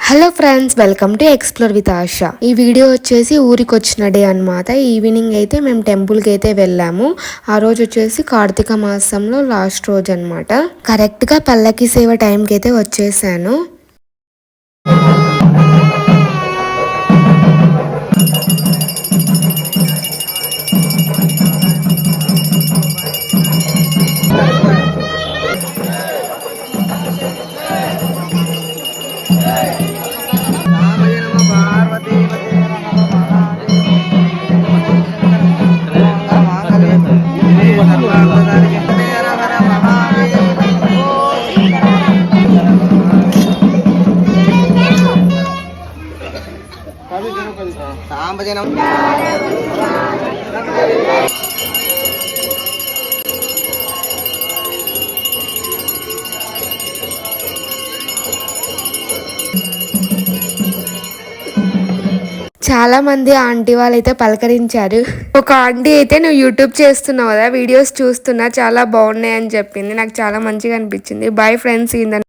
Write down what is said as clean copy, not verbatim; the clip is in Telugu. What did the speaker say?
Hello friends, welcome to explore with Asha. ఈ వీడియో వచ్చేసి ఊరికి వచ్చిన డే అనమాట. ఈవినింగ్ అయితే మేము టెంపుల్కి అయితే వెళ్ళాము. ఆ రోజు వచ్చేసి కార్తీక మాసంలో లాస్ట్ రోజు అనమాట. కరెక్ట్గా పల్లకి సేవ టైంకి అయితే వచ్చేసాను. సాంబజనం చాలా మంది ఆంటీ వాళ్ళు అయితే పలకరించారు. ఒక ఆంటీ అయితే నువ్వు యూట్యూబ్ చేస్తున్నావు కదా, వీడియోస్ చూస్తున్నా చాలా బాగున్నాయి అని చెప్పింది. నాకు చాలా మంచిగా అనిపించింది. Bye friends.